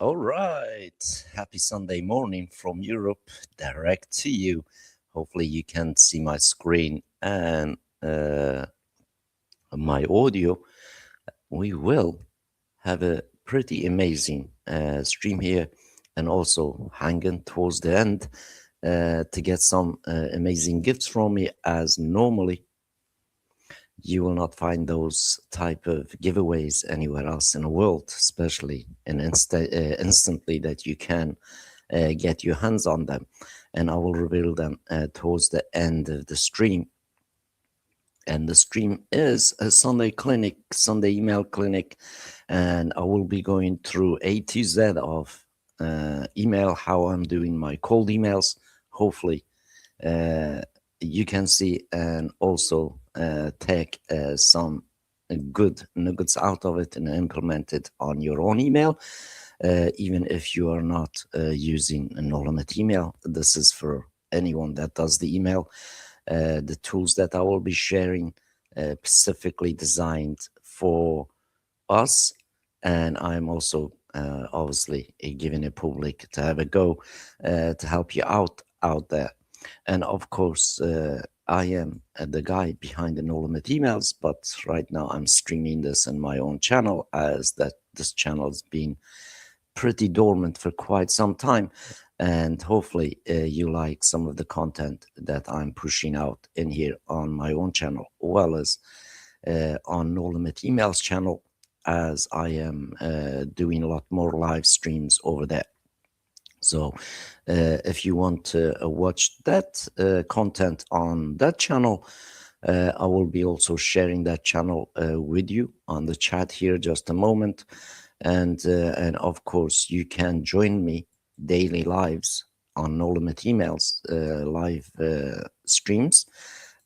All right. Happy Sunday morning from Europe, direct to you. Hopefully, you can see my screen and my audio. We will have a pretty amazing stream here and also hanging towards the end to get some amazing gifts from me, as normally you will not find those type of giveaways anywhere else in the world, especially in instantly that you can get your hands on them. And I will reveal them towards the end of the stream. And the stream is a Sunday clinic, Sunday email clinic, and I will be going through A to Z of email, how I'm doing my cold emails. Hopefully, uh, you can see and also take some good nuggets out of it and implement it on your own email, even if you are not using a no-limit email. This is for anyone that does the email. The tools that I will be sharing specifically designed for us, and I'm also obviously giving a public to have a go to help you out there. And of course, I am the guy behind the No Limit emails, but right now I'm streaming this in my own channel, as that this channel has been pretty dormant for quite some time. And hopefully, you like some of the content that I'm pushing out in here on my own channel, as well as on No Limit Emails channel, as I am doing a lot more live streams over there. So, if you want to watch that content on that channel, I will be also sharing that channel with you on the chat here just a moment, and of course you can join me daily lives on No Limit Emails live streams,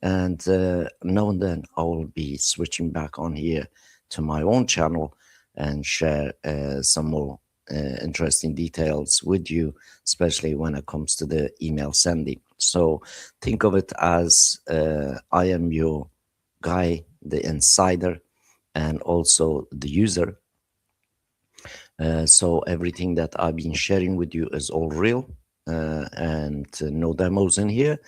and now and then I will be switching back on here to my own channel and share some more interesting details with you, especially when it comes to the email sending. So think of it as I am your guy, the insider, and also the user. So everything that I've been sharing with you is all real, and no demos in here.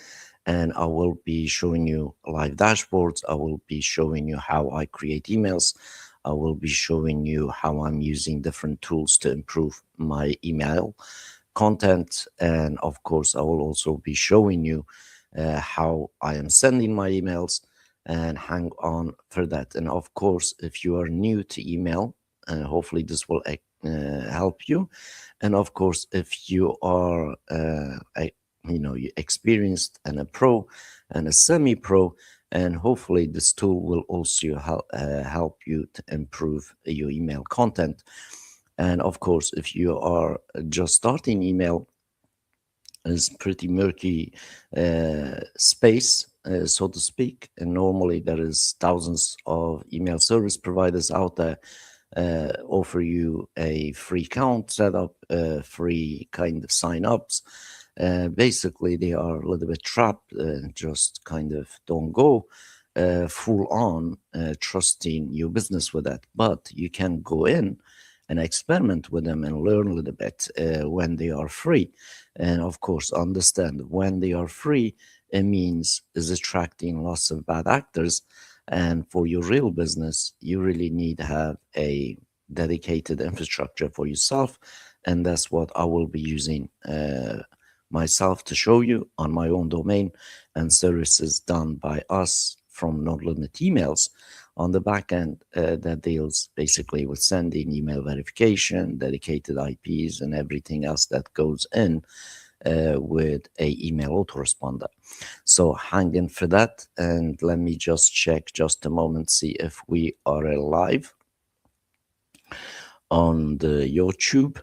And I will be showing you live dashboards. I will be showing you how I create emails. I will be showing you how I'm using different tools to improve my email content. And of course, I will also be showing you how I am sending my emails, and hang on for that. And of course, if you are new to email, hopefully this will help you. And of course, if you are you experienced and a pro and a semi-pro, and hopefully this tool will also help you to improve your email content. And of course, if you are just starting email, is pretty murky space, so to speak. And normally there is thousands of email service providers out there offer you a free account setup, free kind of sign-ups. Basically, they are a little bit trapped, just kind of don't go full on trusting your business with that. But you can go in and experiment with them and learn a little bit when they are free. And of course, understand when they are free, it means is attracting lots of bad actors. And for your real business, you really need to have a dedicated infrastructure for yourself. And that's what I will be using myself to show you on my own domain, and services done by us from No Limit Emails on the back end that deals basically with sending email verification, dedicated IPs, and everything else that goes in with a email autoresponder. So hang in for that, and let me just check just a moment, see if we are live on the YouTube.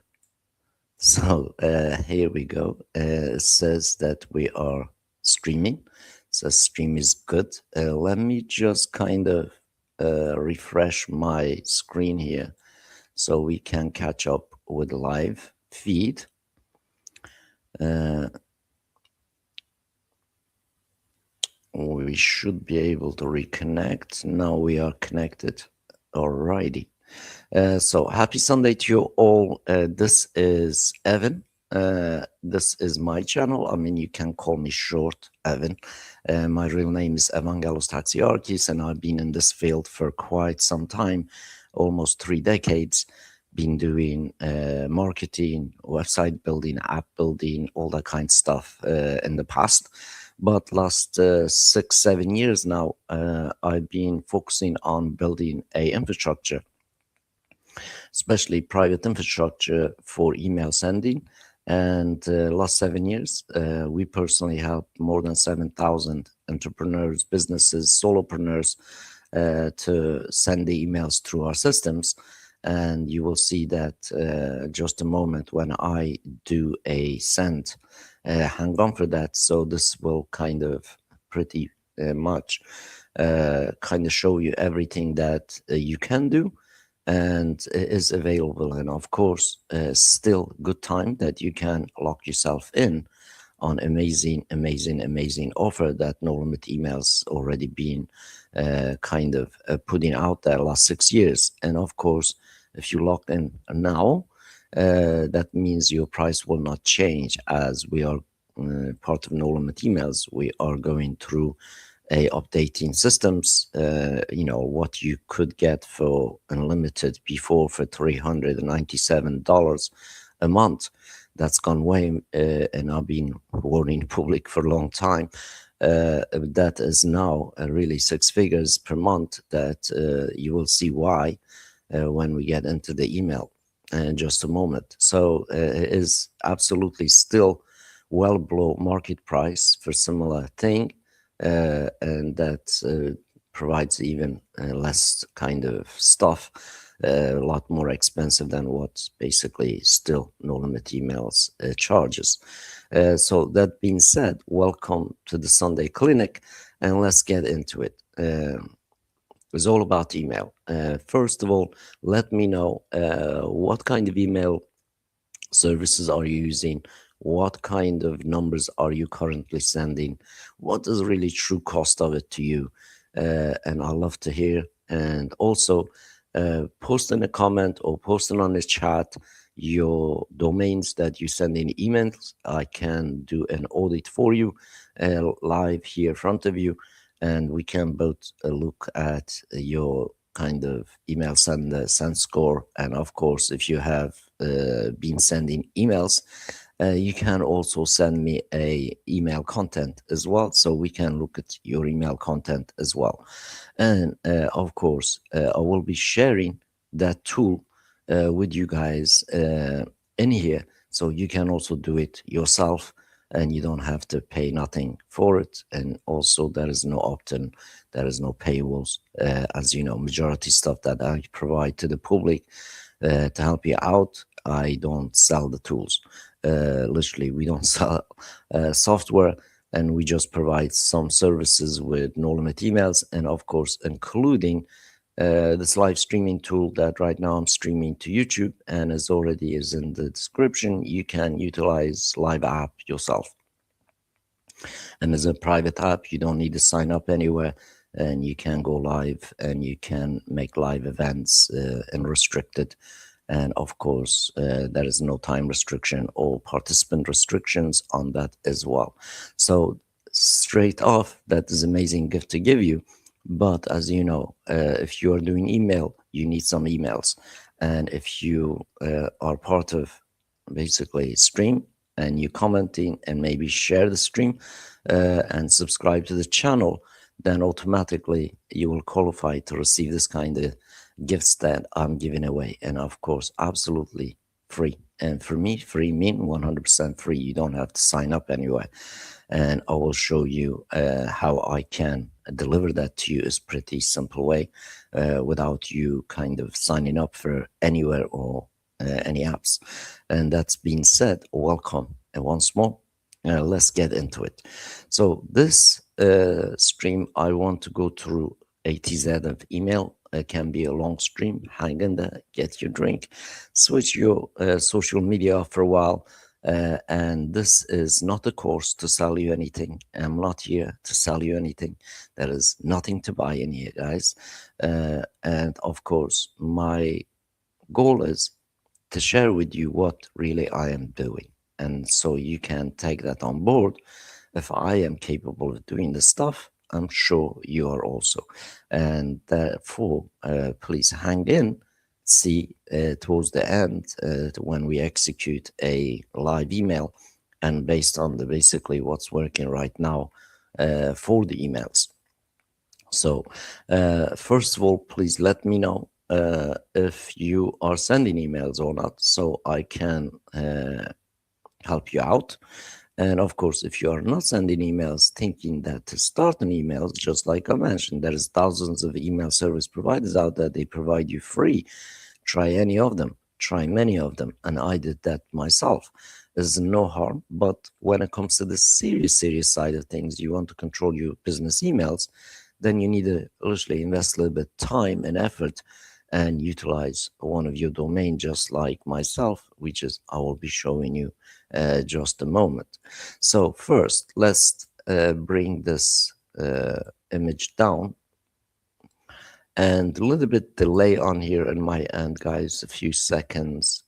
So here we go. It says that we are streaming. So stream is good. Let me just kind of refresh my screen here so we can catch up with live feed. We should be able to reconnect. Now we are connected. Alrighty. So happy Sunday to you all. This is Evan. This is my channel. I mean, you can call me short Evan. My real name is Evangelos Taxiarchis, and I've been in this field for quite some time, almost 3 decades. Been doing marketing, website building, app building, all that kind of stuff in the past. But last 6, 7 years now, I've been focusing on building a infrastructure, especially private infrastructure for email sending. And last 7 years, we personally helped more than 7,000 entrepreneurs, businesses, solopreneurs to send the emails through our systems. And you will see that just a moment when I do a send. Hang on for that. So this will kind of pretty much kind of show you everything that you can do and it is available. And of course, still good time that you can lock yourself in on amazing offer that No Limit Emails already been kind of putting out there last 6 years. And of course, if you lock in now, that means your price will not change as we are part of No Limit Emails. We are going through updating systems. What you could get for unlimited before for $397 a month. That's gone way, and I've been warning public for a long time. That is now really 6 figures per month. That you will see why when we get into the email in just a moment. So it is absolutely still well below market price for similar thing. And that provides even less kind of stuff, a lot more expensive than what basically still No Limit Emails charges. So that being said, welcome to the Sunday Clinic, and let's get into it. It's all about email. First of all, let me know what kind of email services are you using? What kind of numbers are you currently sending? What is really true cost of it to you? And I love to hear. And also, post in a comment or post on the chat your domains that you send in emails. I can do an audit for you live here in front of you, and we can both look at your kind of email send score. And of course, if you have been sending emails, you can also send me a email content as well, so we can look at your email content as well. And of course, I will be sharing that tool with you guys in here, so you can also do it yourself and you don't have to pay nothing for it. And also there is no opt-in, there is no paywalls. As you know, majority stuff that I provide to the public to help you out, I don't sell the tools. Literally, we don't sell software, and we just provide some services with No Limit Emails, and of course, including this live streaming tool that right now I'm streaming to YouTube, and as already is in the description, you can utilize live app yourself. And as a private app, you don't need to sign up anywhere, and you can go live and you can make live events unrestricted. And of course, there is no time restriction or participant restrictions on that as well. So straight off, that is amazing gift to give you. But as you know, if you are doing email, you need some emails. And if you are part of basically stream and you commenting and maybe share the stream and subscribe to the channel, then automatically you will qualify to receive this kind of gifts that I'm giving away. And of course, absolutely free. And for me, free mean 100% free. You don't have to sign up anyway. And I will show you how I can deliver that to you. Is pretty simple way without you kind of signing up for anywhere or any apps. And that's being said, welcome. And once more, let's get into it. So this stream, I want to go through A to Z of email. It can be a long stream. Hang in there, get your drink, switch your social media for a while, And this is not a course to sell you anything. I'm not here to sell you anything. There is nothing to buy in here, guys. And of course, my goal is to share with you what really I am doing. And so you can take that on board. If I am capable of doing this stuff, I'm sure you are also. And therefore, please hang in, see towards the end when we execute a live email, and based on the basically what's working right now for the emails. So, first of all, please let me know if you are sending emails or not, so I can help you out. And of course, if you are not sending emails, thinking that to start an email, just like I mentioned, there is thousands of email service providers out there. They provide you free. Try any of them. Try many of them, and I did that myself. There's no harm, but when it comes to the serious side of things, you want to control your business emails, then you need to literally invest a little bit time and effort and utilize one of your domain, just like myself, which is I will be showing you just a moment. So first, let's bring this image down, and a little bit delay on here in my end, guys, a few seconds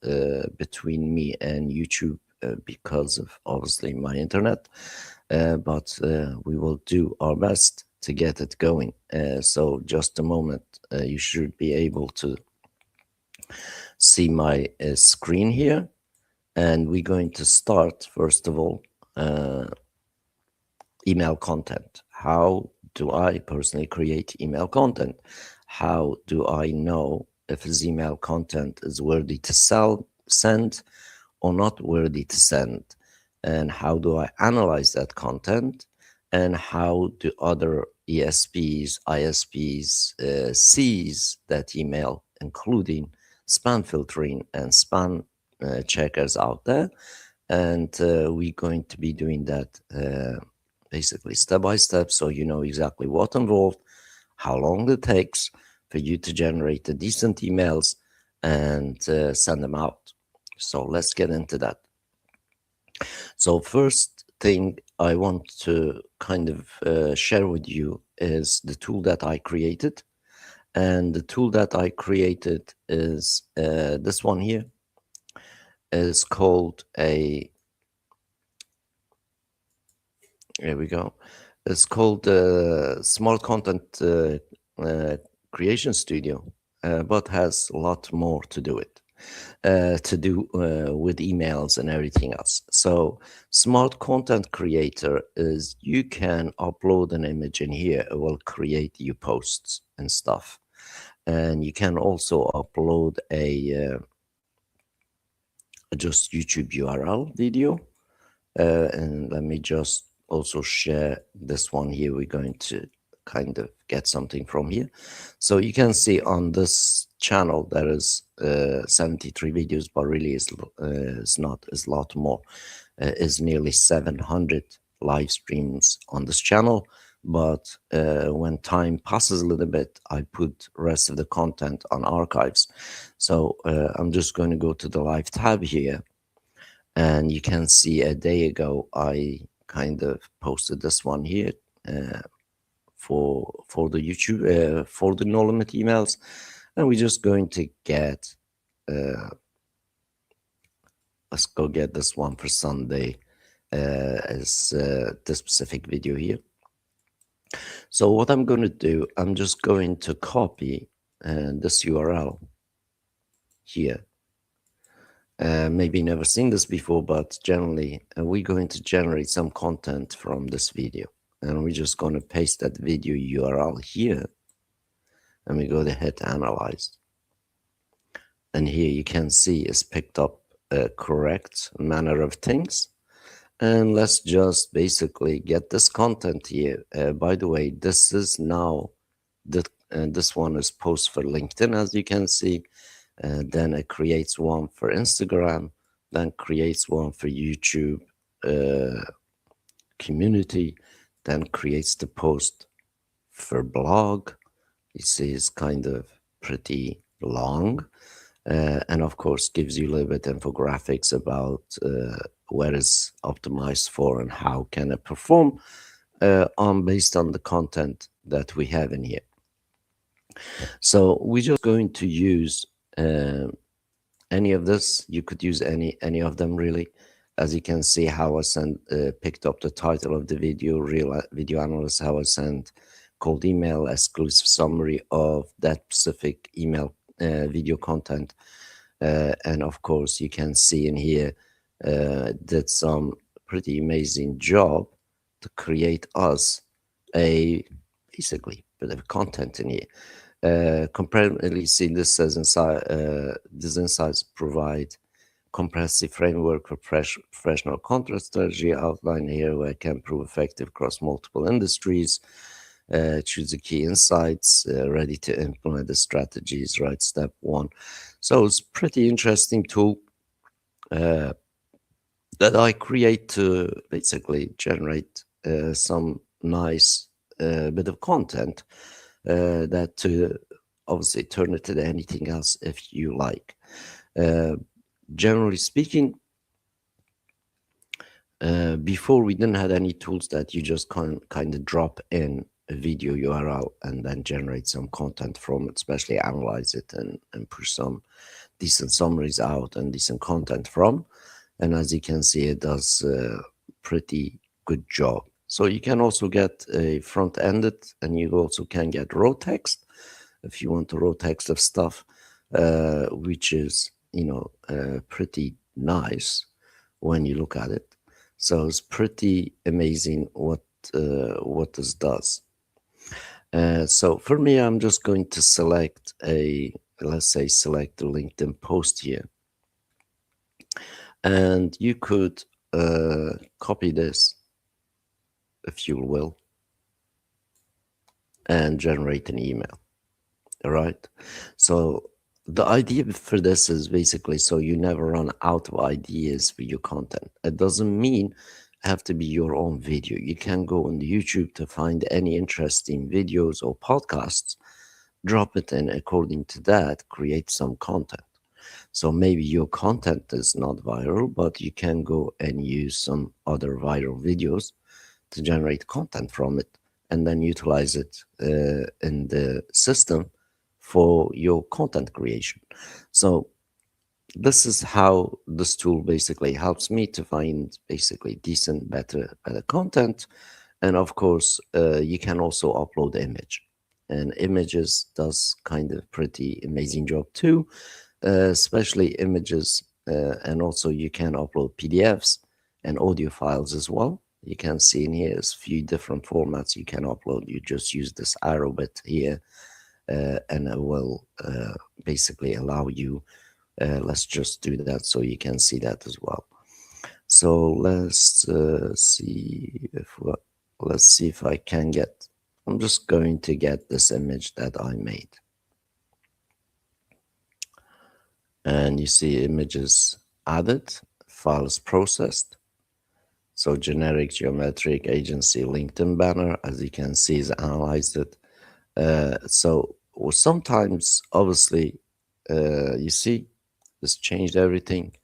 between me and YouTube because of obviously my internet, but we will do our best to get it going. So just a moment, you should be able to see my screen here, and we're going to start first of all email content. How do I personally create email content? How do I know if this email content is worthy to send or not worthy to send? And how do I analyze that content? And how do other ESPs, ISPs sees that email, including spam filtering and spam checkers out there? And we're going to be doing that basically step by step, so you know exactly what involved, how long it takes for you to generate the decent emails and send them out. So let's get into that. So first thing I want to kind of share with you is the tool that I created. And the tool that I created is this one here. Is called a, here we go. It's called Smart Content Creation Studio, but has a lot more to do with emails and everything else. So Smart Content Creator is you can upload an image in here. It will create you posts and stuff. And you can also upload a just YouTube URL video. And let me just also share this one here. We're going to kind of get something from here. So you can see on this channel there is 73 videos, but really it's not, it's a lot more. Is nearly 700 live streams on this channel. But when time passes a little bit, I put rest of the content on archives. So I'm just going to go to the live tab here. And you can see a day ago, I kind of posted this one here for the YouTube, for the no limit emails. And we're just going to get, let's go get this one for Sunday as this specific video here. So what I'm going to do, I'm just going to copy this URL here. Maybe never seen this before, but generally we're going to generate some content from this video, and we're just going to paste that video URL here, and we go ahead to analyze. And here you can see it's picked up a correct manner of things. And let's just basically get this content here. By the way, this is now this one is post for LinkedIn, as you can see. Then it creates one for Instagram, then creates one for YouTube community, then creates the post for blog. You see it's kind of pretty long. and of course gives you a little bit infographics about where it's optimized for and how can it perform on based on the content that we have in here. So we're just going to use any of this. You could use any of them really. As you can see, how I picked up the title of the video, real video analyst, how I sent cold email, exclusive summary of that specific email video content. And of course, you can see in here, did some pretty amazing job to create us a basically bit of content in here. Comparatively, see this says inside, these insights provide comprehensive framework for professional content strategy outlined here where it can prove effective across multiple industries. Choose the key insights, ready to implement the strategies, right? Step one. So it's pretty interesting tool that I create to basically generate some nice bit of content that to obviously turn it into anything else if you like. Generally speaking, before we didn't have any tools that you just kind of drop in a video URL and then generate some content from it, especially analyze it and push some decent summaries out and decent content from. And as you can see, it does a pretty good job. So you can also get a front-ended, and you also can get raw text if you want the raw text of stuff, which is, pretty nice when you look at it. So it's pretty amazing what this does. So for me, I'm just going to select let's say select the LinkedIn post here. And you could copy this, if you will, and generate an email. All right. So the idea for this is basically so you never run out of ideas for your content. It doesn't mean have to be your own video. You can go on the YouTube to find any interesting videos or podcasts, drop it in according to that, create some content. So maybe your content is not viral, but you can go and use some other viral videos to generate content from it and then utilize it in the system for your content creation. So this is how this tool basically helps me to find basically decent, better content. And of course, you can also upload image, and images does kind of pretty amazing job too, especially images. And also you can upload PDFs and audio files as well. You can see in here is a few different formats you can upload. You just use this arrow bit here, and it will basically allow you. Let's just do that so you can see that as well. So let's see if I can get. I'm just going to get this image that I made, and you see images added, files processed. So generic, geometric, agency, LinkedIn banner, as you can see, is analyzed it. So sometimes, obviously, you see, this changed everything.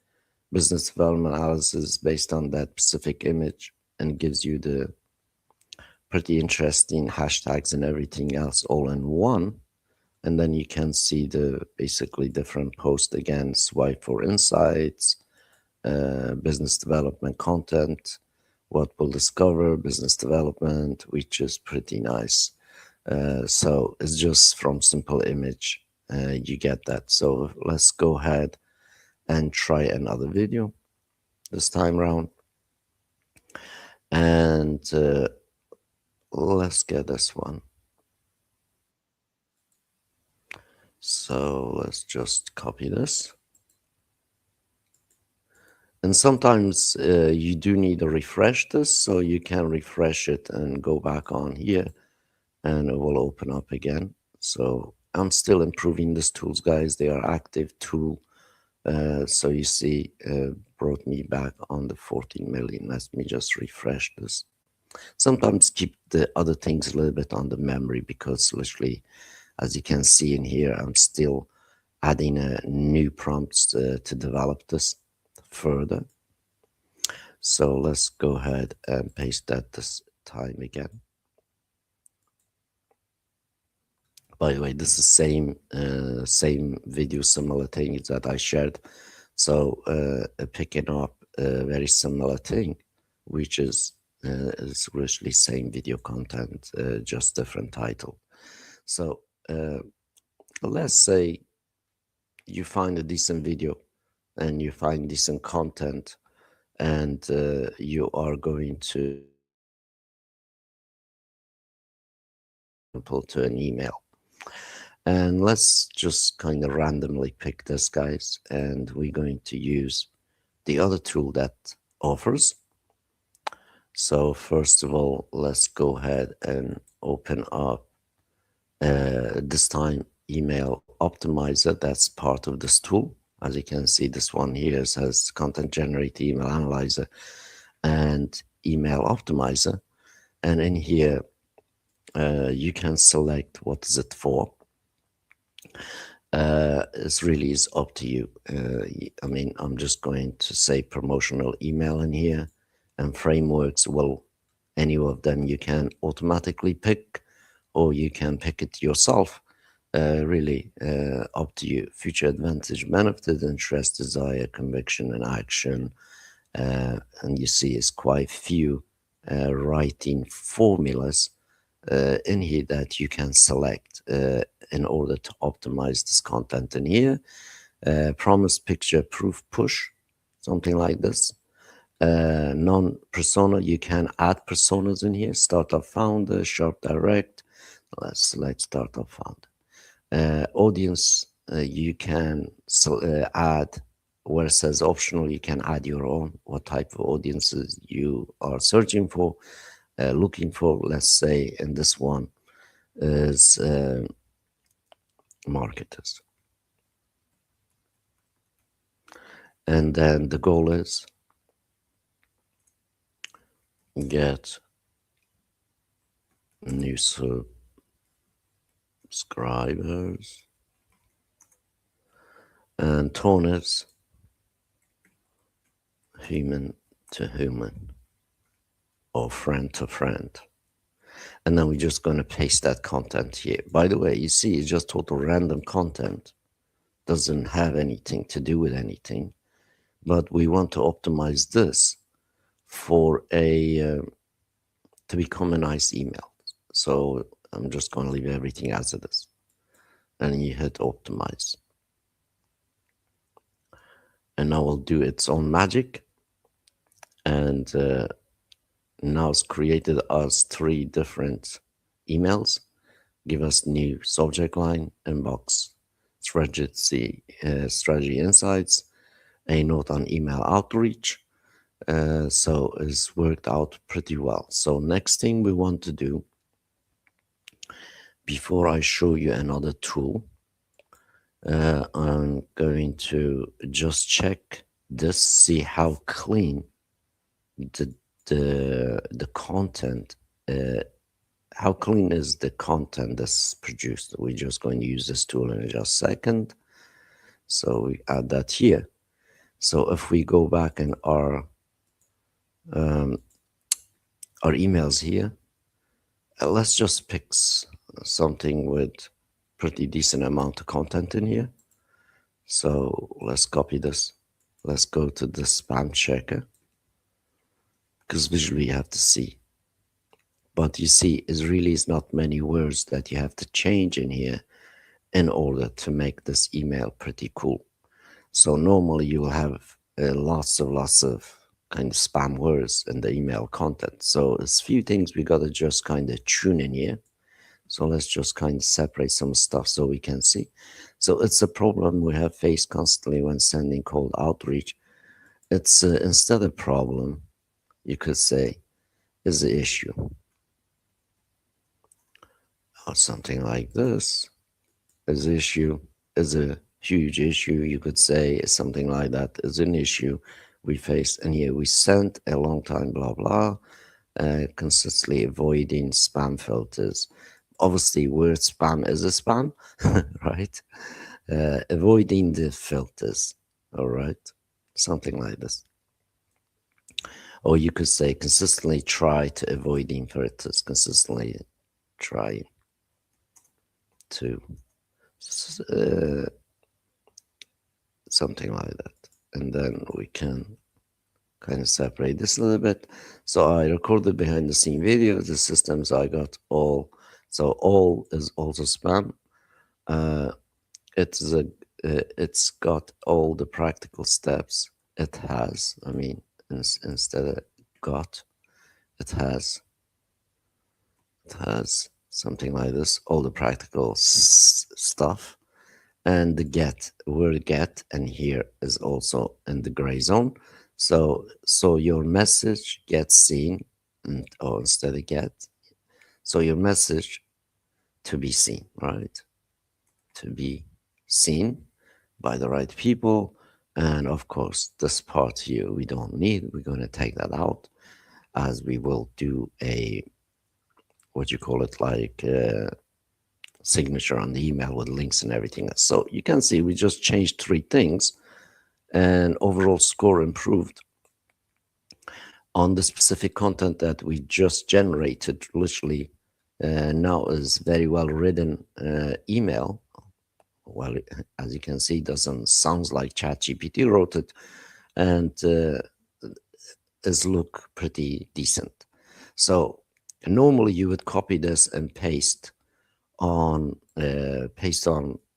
Business development analysis based on that specific image and gives you the pretty interesting hashtags and everything else all in one. And then you can see the basically different posts again, swipe for insights, business development content, what we'll discover, business development, which is pretty nice. So it's just from simple image, you get that. So let's go ahead and try another video this time around. And let's get this one. So let's just copy this. And sometimes you do need to refresh this, so you can refresh it and go back on here and it will open up again. So I'm still improving these tools, guys. They are active tool. So you see, brought me back on the 14 million. Let me just refresh this. Sometimes keep the other things a little bit on the memory because literally, as you can see in here, I'm still adding new prompts to develop this further. So let's go ahead and paste that this time again. By the way, this is same video, similar things that I shared. So picking up a very similar thing, which is really same video content, just different title. So let's say you find a decent video and you find decent content, and you are going to to an email. And let's just kind of randomly pick this, guys, and we're going to use the other tool that offers. So first of all, let's go ahead and open up this time email optimizer. That's part of this tool. As you can see, this one here says content generator, email analyzer, and email optimizer. And in here, you can select what is it for. It's really is up to you. I mean, I'm just going to say promotional email in here, and frameworks. Well, any of them you can automatically pick, or you can pick it yourself. Really up to you. Future advantage, benefit, interest, desire, conviction, and action. And you see it's quite few writing formulas in here that you can select in order to optimize this content in here. Promise, picture, proof, push, something like this. Non-persona, you can add personas in here. Startup founder, sharp direct. Let's select startup founder. Audience, you can add where it says optional. You can add your own, what type of audiences you are searching for, looking for. Let's say in this one is marketers. And then the goal is get new subscribers, and tone is human to human or friend to friend. And then we're just going to paste that content here. By the way, you see it's just total random content, doesn't have anything to do with anything, but we want to optimize this for a to become a nice email. So I'm just going to leave everything as it is, and you hit optimize, and now we'll do its own magic. And now it's created us 3 different emails. Give us new subject line, inbox, strategy insights, a note on email outreach. So it's worked out pretty well. So next thing we want to do, before I show you another tool, I'm going to just check this, see how clean the content, how clean is the content that's produced. We're just going to use this tool in just a second. So we add that here. So if we go back in our emails here, let's just pick something with pretty decent amount of content in here. So let's copy this. Let's go to the spam checker, because visually you have to see. But you see, it really is not many words that you have to change in here in order to make this email pretty cool. So normally you will have lots of kind of spam words in the email content. So there's a few things we got to just kind of tune in here. So let's just kind of separate some stuff so we can see. So it's a problem we have faced constantly when sending cold outreach. It's instead of problem, you could say, is the issue. Or something like this. Is the issue, is a huge issue, you could say. Something like that is an issue we faced. And here we sent a long time, blah, blah, consistently avoiding spam filters. Obviously, word spam is a spam, right? avoiding the filters. All right, something like this. Or you could say consistently try to avoiding filters, consistently try to something like that. And then we can kind of separate this a little bit. So I recorded behind the scene video. The systems I got all. So all is also spam. Uh, it's a it's got all the practical steps. It has. I mean, instead of got, it has. It has something like this. All the practical stuff. And the get word get, and here is also in the gray zone. So your message gets seen, and or instead of get, so your message to be seen, right? To be seen by the right people. And of course, this part here we don't need. We're going to take that out, as we will do a, what you call it, like signature on the email with links and everything else. So you can see we just changed 3 things, and overall score improved on the specific content that we just generated. Literally now is very well written email. Well, as you can see, it doesn't sound like ChatGPT wrote it, and is look pretty decent. So normally you would copy this and paste on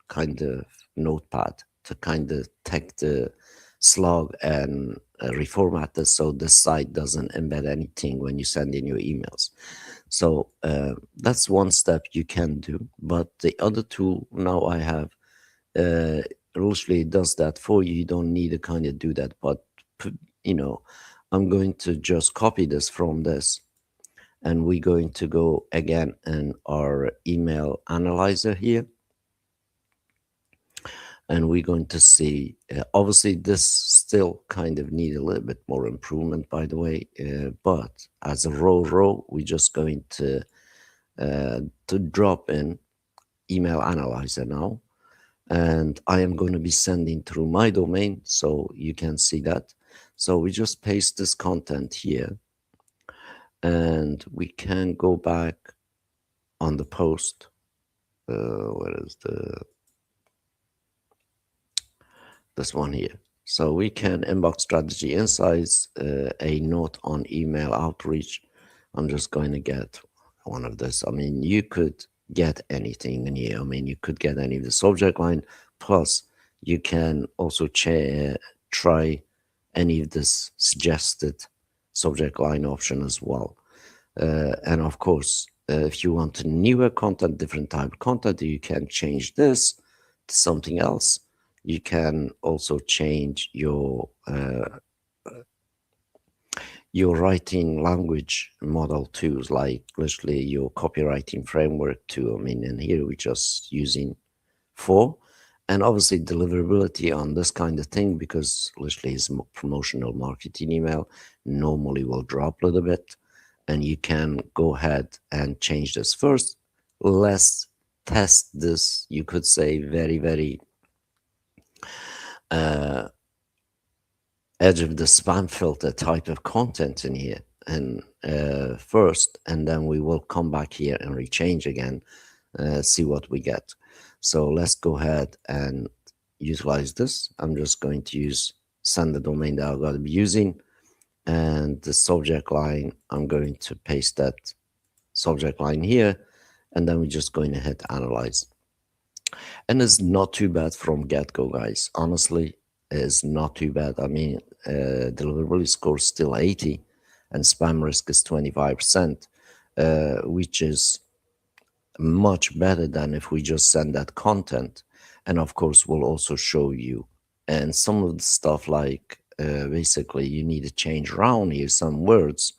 kind of notepad to kind of take the slug and reformat this so the site doesn't embed anything when you send in your emails. So that's one step you can do. But the other tool now I have literally does that for you. You don't need to kind of do that. But you know, I'm going to just copy this from this, and we're going to go again in our email analyzer here, and we're going to see obviously this still kind of need a little bit more improvement, by the way, but as a row we're just going to drop in email analyzer now, and I am going to be sending through my domain so you can see that. So we just paste this content here, and we can go back on the post. What is this one here? So we can inbox strategy insights, a note on email outreach. I'm just going to get one of this. I mean, you could get anything in here. I mean, you could get any of the subject line, plus you can also try any of this suggested subject line option as well. And of course, if you want newer content, different type of content, you can change this to something else. You can also change your writing language model tools, like literally your copywriting framework too. I mean, and here we're just using 4, and obviously deliverability on this kind of thing, because literally is promotional marketing email, normally will drop a little bit, and you can go ahead and change this first. Let's test this, you could say, very edge of the spam filter type of content in here, and first, and then we will come back here and rechange again, see what we get. So let's go ahead and utilize this. I'm just going to use send the domain that I'm going to be using, and the subject line, I'm going to paste that subject line here, and then we're just going to hit analyze. And it's not too bad from get-go, guys. Honestly, it's not too bad. I mean, deliverability score is still 80, and spam risk is 25%, which is much better than if we just send that content. And of course, we'll also show you. And some of the stuff, like basically you need to change around here some words,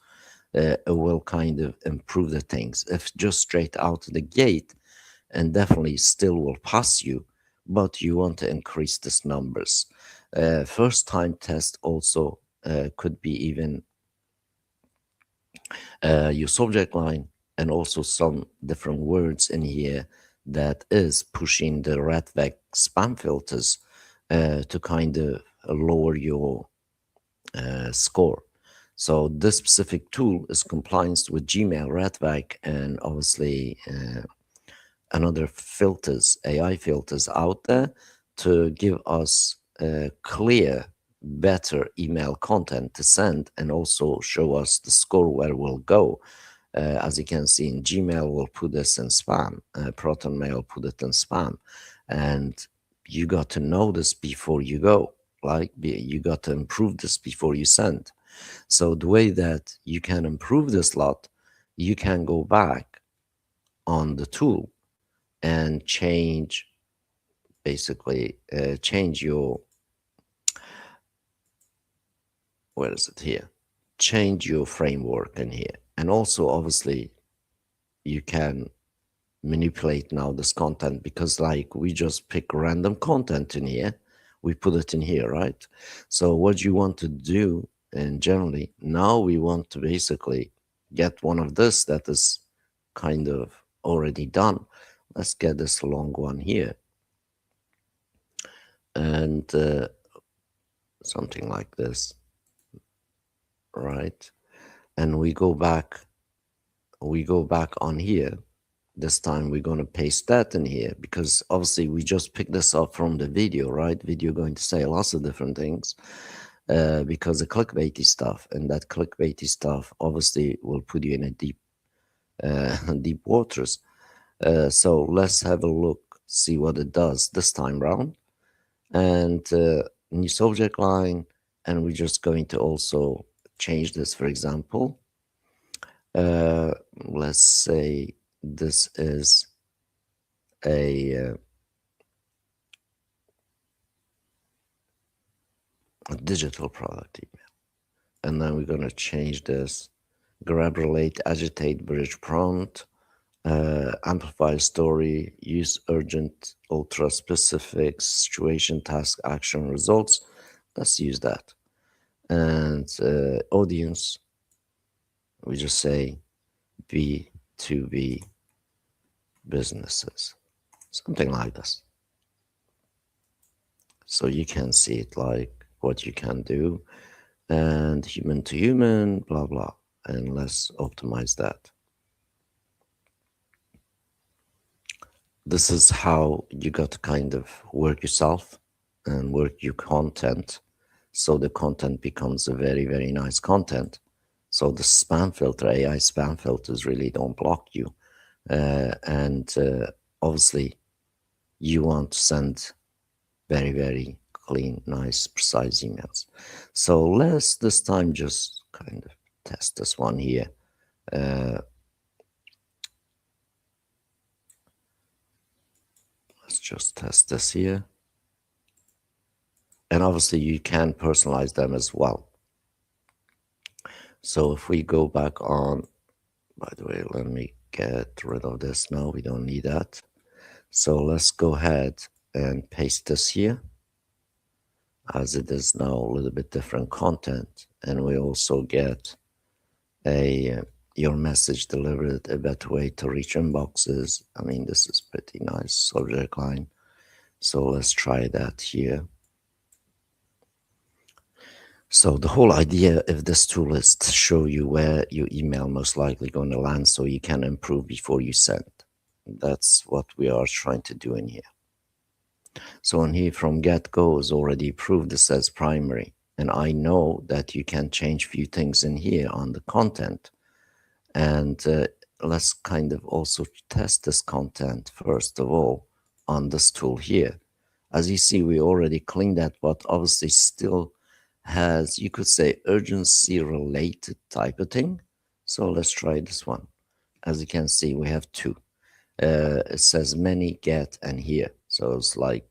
it will kind of improve the things. If just straight out of the gate, and definitely still will pass you, but you want to increase these numbers. First time test also could be even your subject line, and also some different words in here that is pushing the red flag spam filters to kind of lower your score. So this specific tool is compliant with Gmail, red flag, and obviously another filters, AI filters out there to give us clear, better email content to send and also show us the score where we'll go. As you can see in Gmail, we'll put this in spam. Proton Mail put it in spam, and you got to know this before you go. Like you got to improve this before you send. So the way that you can improve this lot, you can go back on the tool and change, basically change your, where is it here? Change your framework in here. And also obviously you can manipulate now this content, because like we just pick random content in here, we put it in here, right? So what you want to do, and generally now we want to basically get one of this that is kind of already done. Let's get this long one here, and something like this, right? And we go back on here. This time we're going to paste that in here, because obviously we just picked this up from the video, right? Video going to say lots of different things because the clickbaity stuff, and that clickbaity stuff obviously will put you in a deep deep waters. So let's have a look, see what it does this time round. And new subject line, and we're just going to also change this. For example, let's say this is a digital product email, and then we're going to change this: grab, relate, agitate, bridge, prompt, amplify story, use urgent, ultra specific, situation, task, action, results. Let's use that. And audience, we just say B2B businesses, something like this. So you can see it like what you can do, and human to human, blah, blah. And let's optimize that. This is how you got to kind of work yourself and work your content, so the content becomes a very, very nice content. So the spam filter, AI spam filters really don't block you. And obviously you want to send very, very clean, nice, precise emails. So let's this time just kind of test this one here. Let's just test this here. And obviously you can personalize them as well. So if we go back on, by the way, let me get rid of this now. We don't need that. So let's go ahead and paste this here, as it is now a little bit different content. And we also get a your message delivered, a better way to reach inboxes. I mean, this is pretty nice subject line. So let's try that here. So the whole idea of this tool is to show you where your email most likely going to land, so you can improve before you send. That's what we are trying to do in here. So in here from get-go is already approved. This says primary, and I know that you can change a few things in here on the content. And let's kind of also test this content first of all on this tool here. As you see, we already cleaned that, but obviously still has, you could say, urgency related type of thing. So let's try this one. As you can see, we have two. It says many, get, and here. So it's like,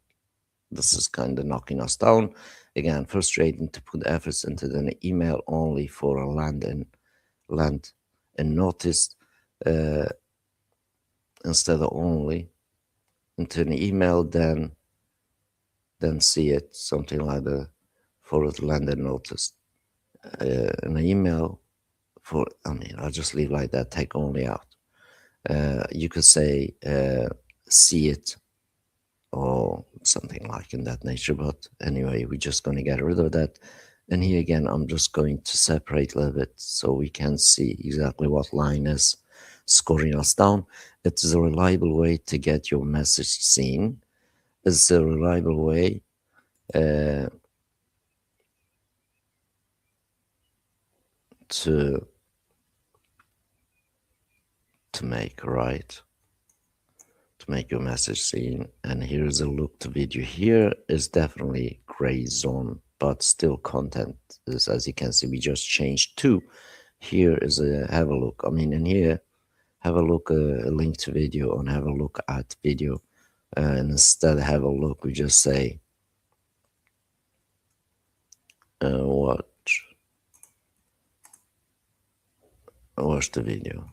this is kind of knocking us down. Again, frustrating to put efforts into the email only for a land and notice instead of only into an email, then see it, something like the for it land and notice. An email for, I mean, I'll just leave like that, take only out. You could say see it or something like in that nature. But anyway, we're just going to get rid of that. And here again, I'm just going to separate a little bit so we can see exactly what line is scoring us down. It is a reliable way to get your message seen. It's a reliable way uh, to make, right? To make your message seen. And here's a look to video. Here is definitely gray zone, but still content is, as you can see, we just changed to. Here is a have a look. I mean, in here, have a look, a link to video, and have a look at video. And instead of have a look, we just say watch the video,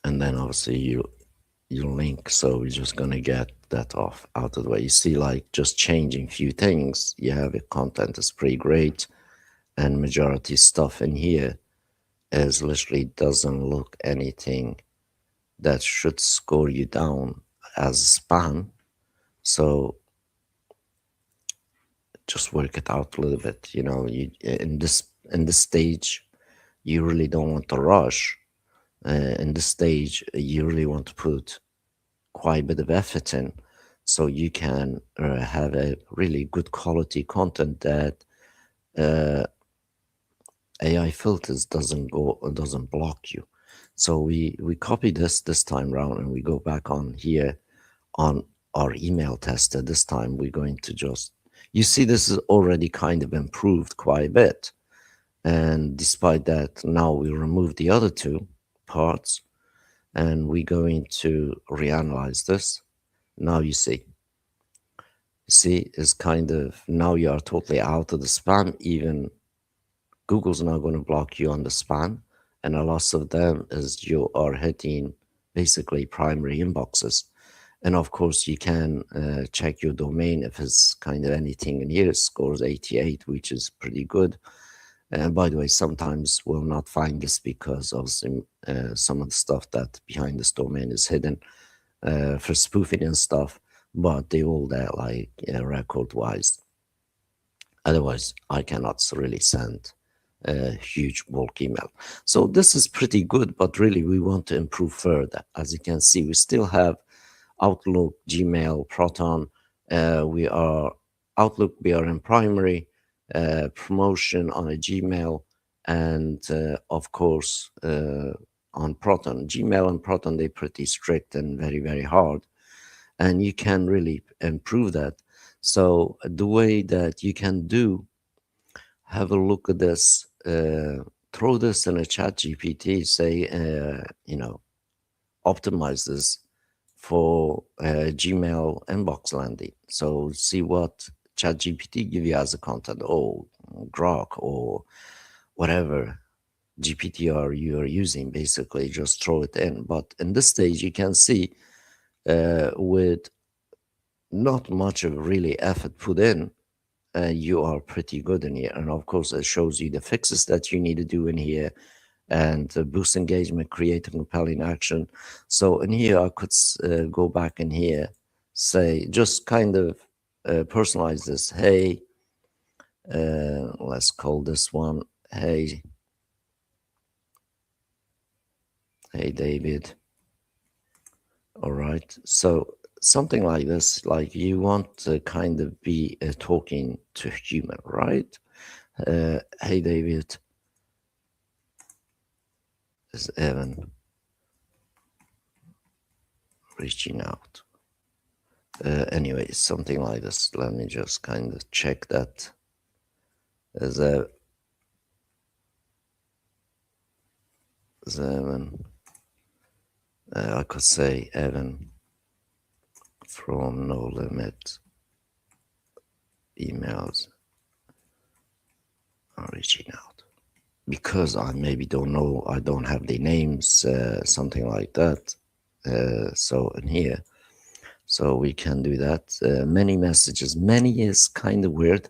and then obviously you link. So we're just gonna get that off out of the way. You see, like just changing few things, you have it. Content is pretty great, and majority stuff in here is literally doesn't look anything that should score you down as spam. So just work it out a little bit. You know, you in this stage, you really don't want to rush. In this stage, you really want to put quite a bit of effort in, so you can have a really good quality content that AI filters doesn't block you. So we copy this time round, and we go back on here on our email tester. This time we're going to just, you see, this is already kind of improved quite a bit. And despite that, now we remove the other two parts, and we're going to reanalyze this. Now you see, it's kind of, now you are totally out of the spam. Even Google's not going to block you on the spam, and a lot of them is you are hitting basically primary inboxes. And of course, you can check your domain if it's kind of anything in here. It scores 88, which is pretty good. And by the way, sometimes we'll not find this because of some of the stuff that behind this domain is hidden for spoofing and stuff, but they all there like record-wise. Otherwise, I cannot really send a huge bulk email. So this is pretty good, but really we want to improve further. As you can see, we still have Outlook, Gmail, Proton. We are Outlook, we are in primary, promotion on a Gmail, and of course on Proton. Gmail and Proton, they're pretty strict and very, very hard, and you can really improve that. So the way that you can do, have a look at this, throw this in a chat GPT, say, optimize this for Gmail inbox landing. So see what ChatGPT give you as a content, or Grok, or whatever GPTR you are using. Basically, just throw it in. But in this stage, you can see with not much of really effort put in, you are pretty good in here. And of course, it shows you the fixes that you need to do in here, and boost engagement, create a compelling action. So in here, I could go back in here, say, just kind of personalize this. Hey, let's call this one, hey David. All right. So something like this, like you want to kind of be talking to human, right? Hey David, is Evan reaching out? Anyway, something like this. Let me just kind of check that. Is Evan? I could say Evan from No Limit emails are reaching out, because I maybe don't know, I don't have the names, something like that. So in here, so we can do that. Many messages, many is kind of weird.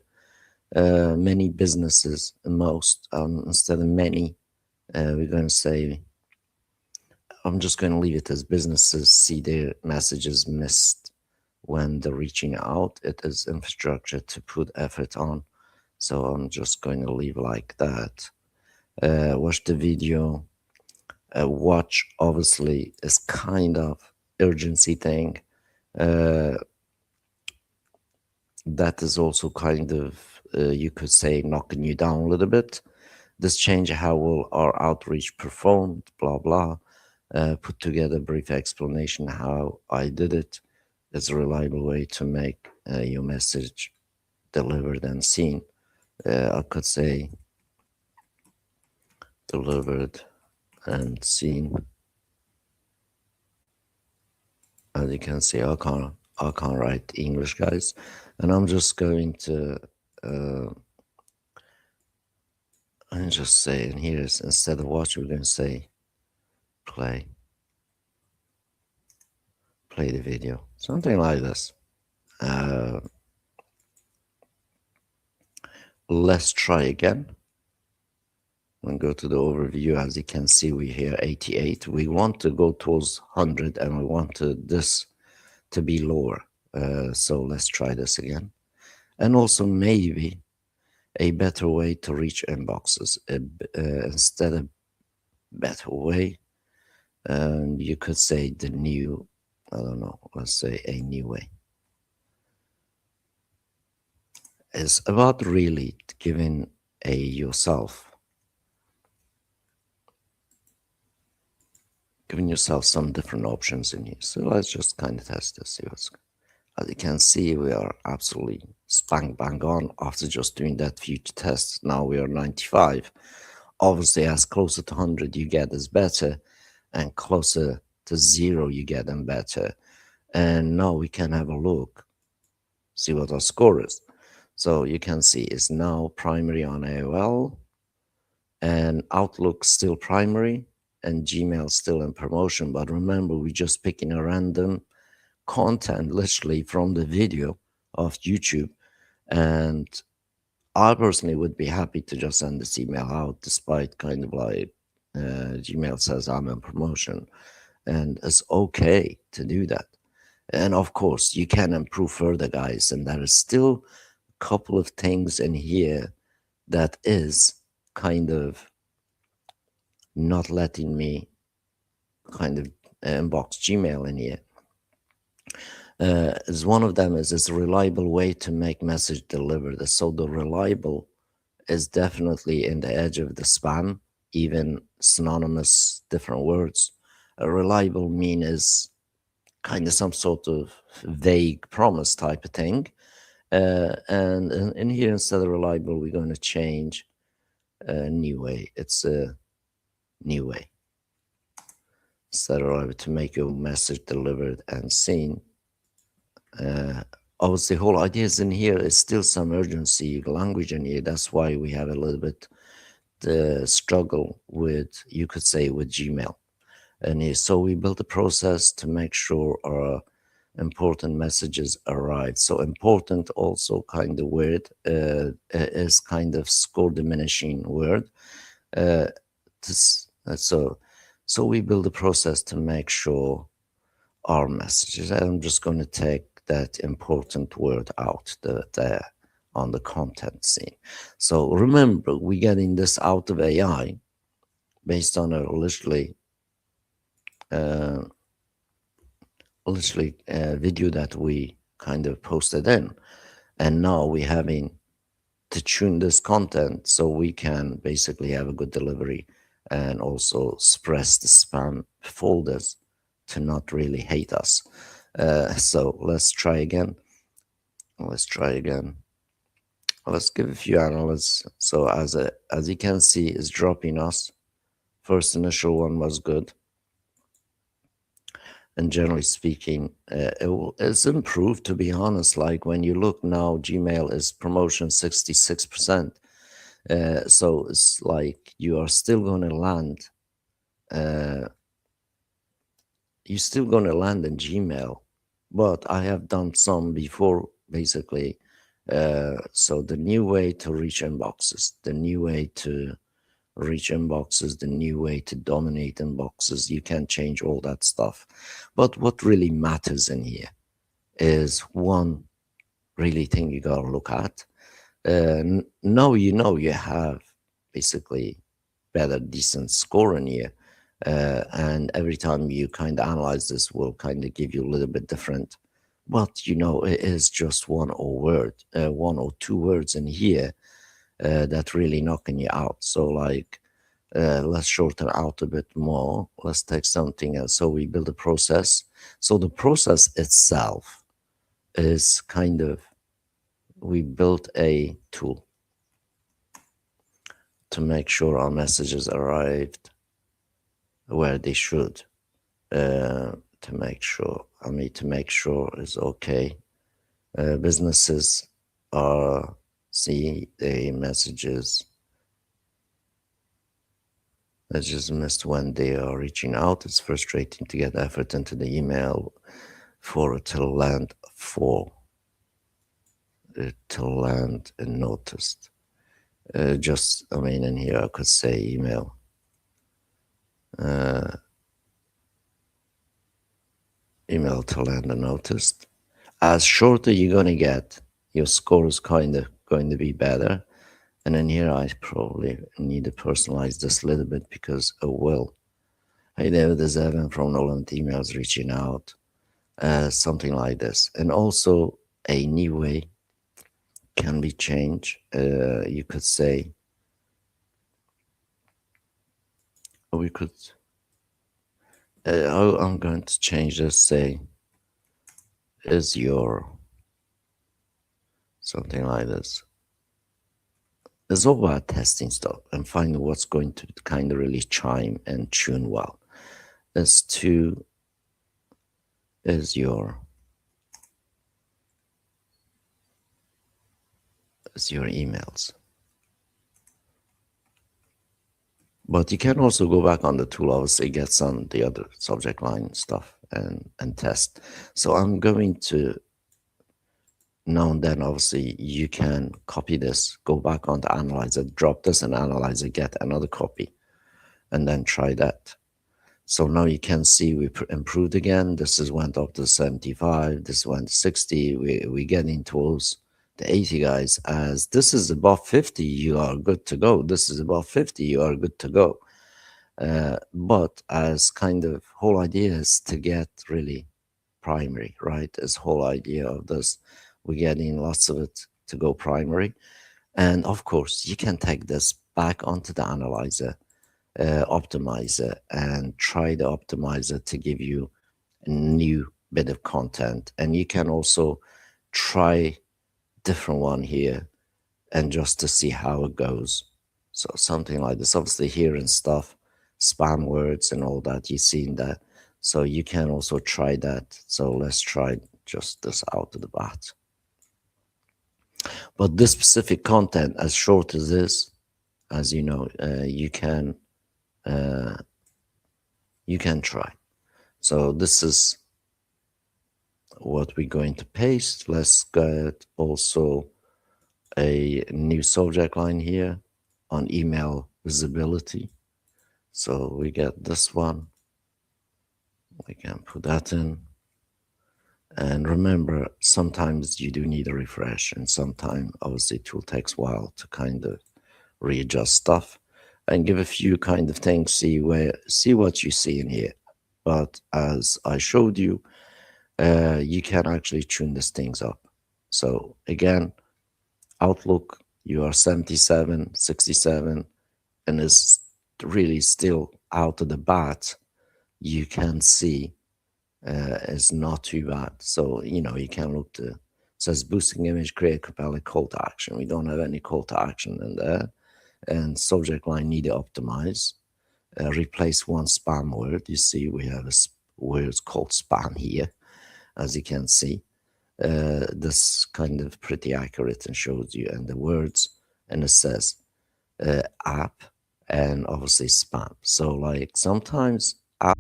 Many businesses, most, instead of many, we're going to say I'm just going to leave it as businesses see their messages missed when they're reaching out. It is infrastructure to put effort on. So I'm just going to leave like that. Watch the video. Watch obviously is kind of urgency thing. Uh, that is also kind of, you could say, knocking you down a little bit. This change how will our outreach performed, blah, blah. Put together a brief explanation how I did it. It's a reliable way to make your message delivered and seen. I could say delivered and seen. As you can see, I can't write English, guys, and I'm just going to I'm just saying here is instead of watch, we're going to say play the video, something like this. Uh, let's try again and go to the overview. As you can see, we here 88. We want to go towards 100 and we want this to be lower. So let's try this again. And also maybe a better way to reach inboxes. Instead of better way, you could say the new, I don't know, let's say a new way. It's about really giving yourself some different options in here. So let's just kind of test this. As you can see, we are absolutely bang on after just doing that few tests. Now we are 95. Obviously, as closer to 100 you get is better, and closer to 0 you get them better. And now we can have a look, see what our score is. So you can see it's now primary on AOL, and Outlook still primary, and Gmail still in promotion. But remember, we're just picking a random content literally from the video of YouTube, and I personally would be happy to just send this email out, despite kind of like Gmail says I'm in promotion, and it's okay to do that. And of course, you can improve further, guys, and there is still a couple of things in here that is kind of not letting me kind of inbox Gmail in here. Is one of them is this reliable way to make message delivered. So the reliable is definitely in the edge of the spam, even synonymous different words. A reliable mean is kind of some sort of vague promise type of thing. And in here, instead of reliable, we're going to change a new way. It's a new way. Instead of reliable, to make your message delivered and seen. Obviously, the whole idea is in here is still some urgency language in here. That's why we have a little bit the struggle with, you could say, with Gmail. And so we built a process to make sure our important messages arrive. So important also kind of word is kind of score diminishing word. So we build a process to make sure our messages. I'm just going to take that important word out there on the content scene. So remember, we're getting this out of AI based on a literally video that we kind of posted in, and now we're having to tune this content so we can basically have a good delivery and also suppress the spam folders to not really hate us. So let's try again. Let's give a few analysts. So as you can see, it's dropping us. First initial one was good, and generally speaking, it's improved, to be honest. Like when you look now, Gmail is promotion 66%. So it's like you are still going to land. You're still going to land in Gmail, but I have done some before, basically. So the new way to reach inboxes, the new way to reach inboxes, the new way to dominate inboxes. You can change all that stuff. But what really matters in here is one really thing you gotta look at. Now you know you have basically better, decent score in here. And every time you kind of analyze this will kind of give you a little bit different. But you know, it is just one or two words in here that really knocking you out. So like, let's shorten out a bit more. Let's take something else. So we build a process. So the process itself is kind of, we built a tool to make sure our messages arrived where they should. To make sure, to make sure is okay. Businesses are see the messages. I just missed when they are reaching out. It's frustrating to get effort into the email for it to land noticed. In here I could say email. Email to land unnoticed. As shorter you're gonna get, your score is kind of going to be better. And then here I probably need to personalize this a little bit because hey David, is Evan from Nolan emails reaching out, something like this. And also a new way can be changed. You could say, we could, I'm going to change this, say, is your, something like this. It's all about testing stuff and finding what's going to kind of really chime and tune well. Is your emails. But you can also go back on the tool, obviously get some the other subject line stuff and test. So I'm going to, now and then obviously you can copy this, go back on the analyzer, drop this and analyzer, get another copy, and then try that. So now you can see we improved again. This is went up to 75, this went to 60. We getting towards the 80 guys. As this is above 50, you are good to go. This is above 50, you are good to go. But as kind of whole idea is to get really primary, right? This whole idea of this, we're getting lots of it to go primary. And of course, you can take this back onto the analyzer, optimizer, and try the optimizer to give you a new bit of content. And you can also try different one here and just to see how it goes. So something like this, obviously here and stuff, spam words and all that, you've seen that. So you can also try that. So let's try just this out of the bat. But this specific content, as short as this, as you know, you can try. So this is what we're going to paste. Let's get also a new subject line here on email visibility. So we get this one. We can put that in. And remember, sometimes you do need a refresh, and sometimes obviously it will take a while to kind of readjust stuff and give a few kind of things, see what you see in here. But as I showed you, you can actually tune these things up. So again, Outlook, you are 77, 67, and is really still out of the bat. You can see is not too bad. So, you know, you can look to, it says boosting image, create compelling call to action. We don't have any call to action in there. And subject line need to optimize. Replace one spam word. You see, we have a word called spam here, as you can see. This kind of pretty accurate and shows you and the words, and it says app and obviously spam. So like sometimes app,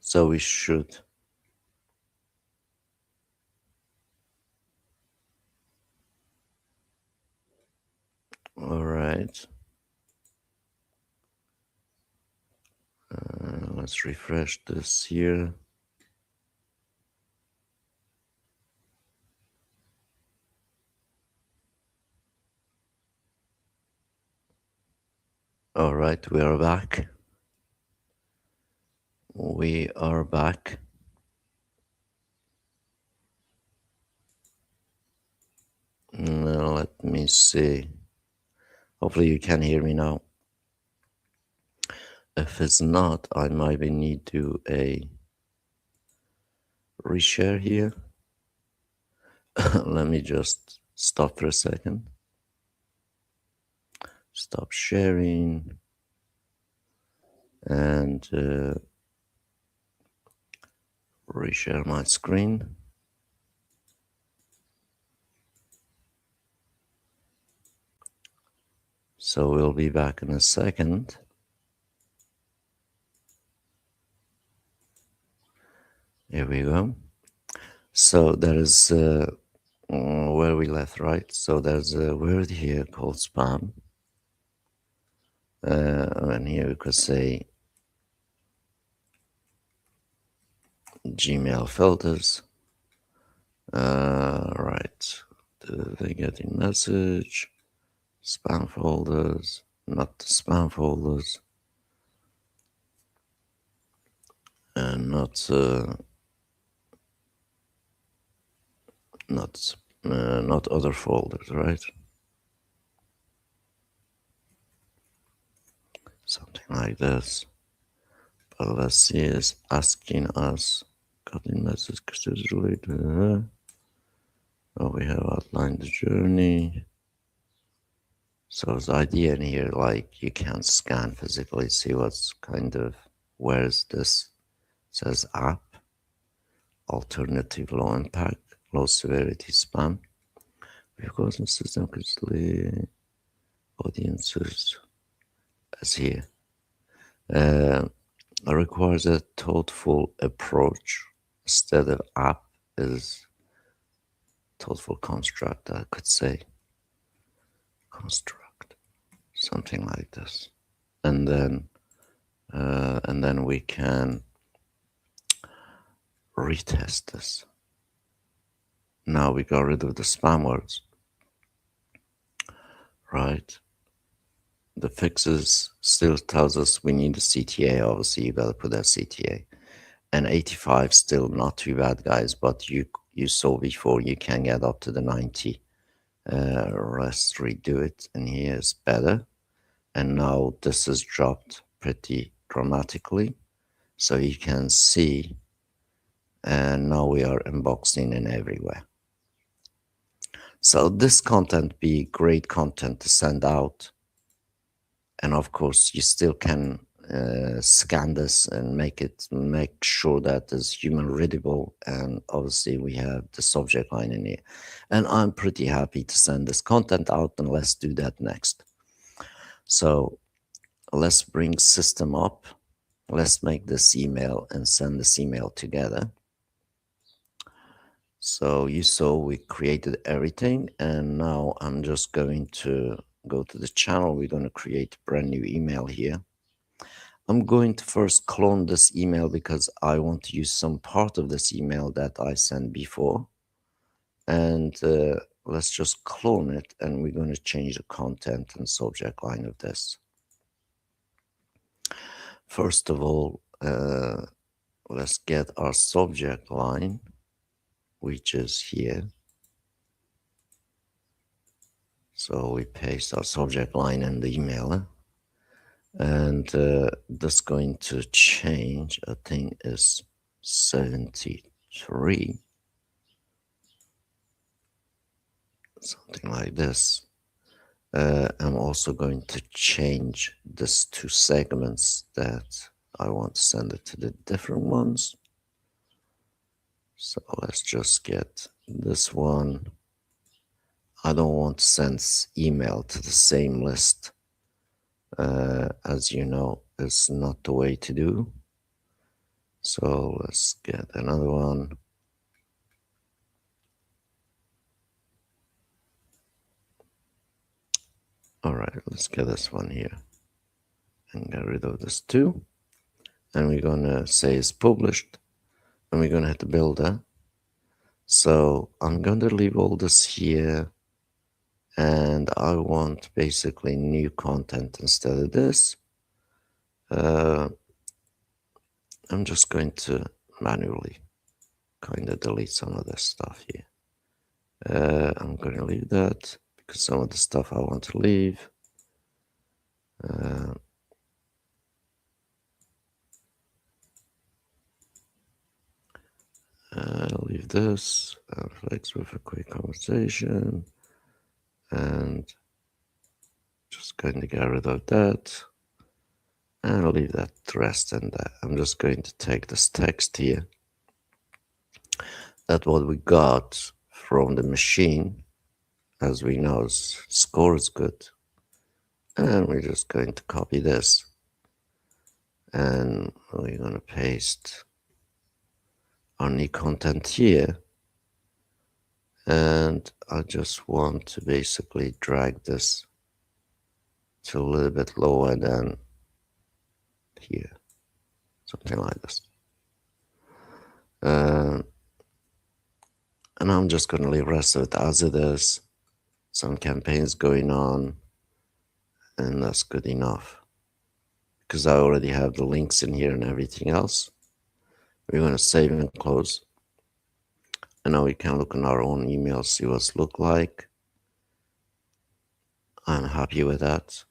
so we should right. Let's refresh this here. All right, we are back. We are back. Now, let me see. Hopefully you can hear me now. If it's not, I maybe need to a reshare here. Let me just stop for a second. Stop sharing and reshare my screen. So we'll be back in a second. Here we go. So there is where we left, right? So there's a word here called spam. And here we could say Gmail filters. Right. Do they getting message? Spam folders, not the spam folders, and not other folders, right? Something like this. But let's see, it's asking us cutting message related. Oh, we have outlined the journey. So the idea in here, like you can scan physically, see what's kind of, where's this? It says app, alternative low impact, low severity spam. Because the system quickly audiences as here. Requires a thoughtful approach instead of app is thoughtful construct, I could say. Construct, something like this. And then we can retest this. Now we got rid of the spam words, right? The fixes still tells us we need a CTA. Obviously, you gotta put that CTA. And 85 still not too bad, guys. But you saw before you can get up to the 90. Let's redo it, and here is better. And now this is dropped pretty dramatically, so you can see. And now we are inboxing in everywhere. So this content be great content to send out. And of course, you still can scan this and make sure that it's human readable. And obviously, we have the subject line in here. And I'm pretty happy to send this content out, and let's do that next. So let's bring system up. Let's make this email and send this email together. So you saw we created everything, and now I'm just going to go to the channel. We're going to create a brand new email here. I'm going to first clone this email because I want to use some part of this email that I sent before. And let's just clone it, and we're going to change the content and subject line of this. First of all, let's get our subject line, which is here. So we paste our subject line in the email. And that's going to change, I think, is 73. Something like this. I'm also going to change this to segments that I want to send it to the different ones. So let's just get this one. I don't want to send email to the same list. As you know, it's not the way to do. So let's get another one. All right, let's get this one here and get rid of this too. And we're gonna say it's published, and we're gonna hit the builder. So I'm gonna leave all this here, and I want basically new content instead of this. I'm just going to manually kind of delete some of this stuff here. I'm going to leave that because some of the stuff I want to leave. I'll leave this, flex with a quick conversation, and just going to get rid of that. And I'll leave that rest in there. I'm just going to take this text here. That's what we got from the machine. As we know, score is good. And we're just going to copy this. And we're going to paste our new content here. And I just want to basically drag this to a little bit lower than here. Something like this. And I'm just going to leave the rest of it as it is. Some campaigns going on. And that's good enough. Because I already have the links in here and everything else. We're going to save and close. And now we can look in our own email, see what's look like. I'm happy with that.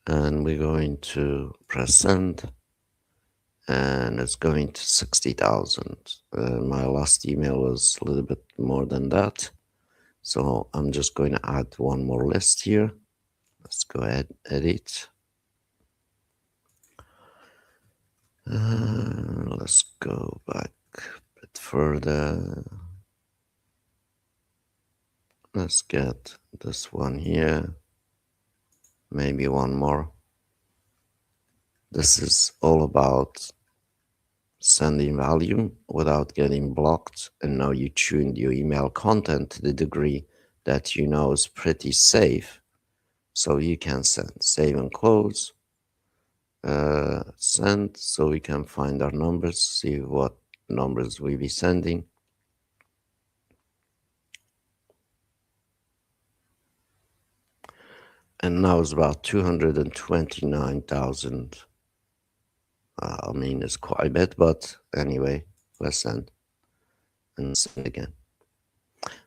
And we're going to press send. And it's going to 60,000. My last email was a little bit more than that. So I'm just going to add one more list here. Let's go ahead, edit. Let's go back a bit further. Let's get this one here. Maybe one more. This is all about sending value without getting blocked. And now you tuned your email content to the degree that you know is pretty safe. So you can send, save and close, send, so we can find our numbers, see what numbers we be sending. And now it's about 229,000. I mean, it's quite a bit, but anyway, let's send and send again.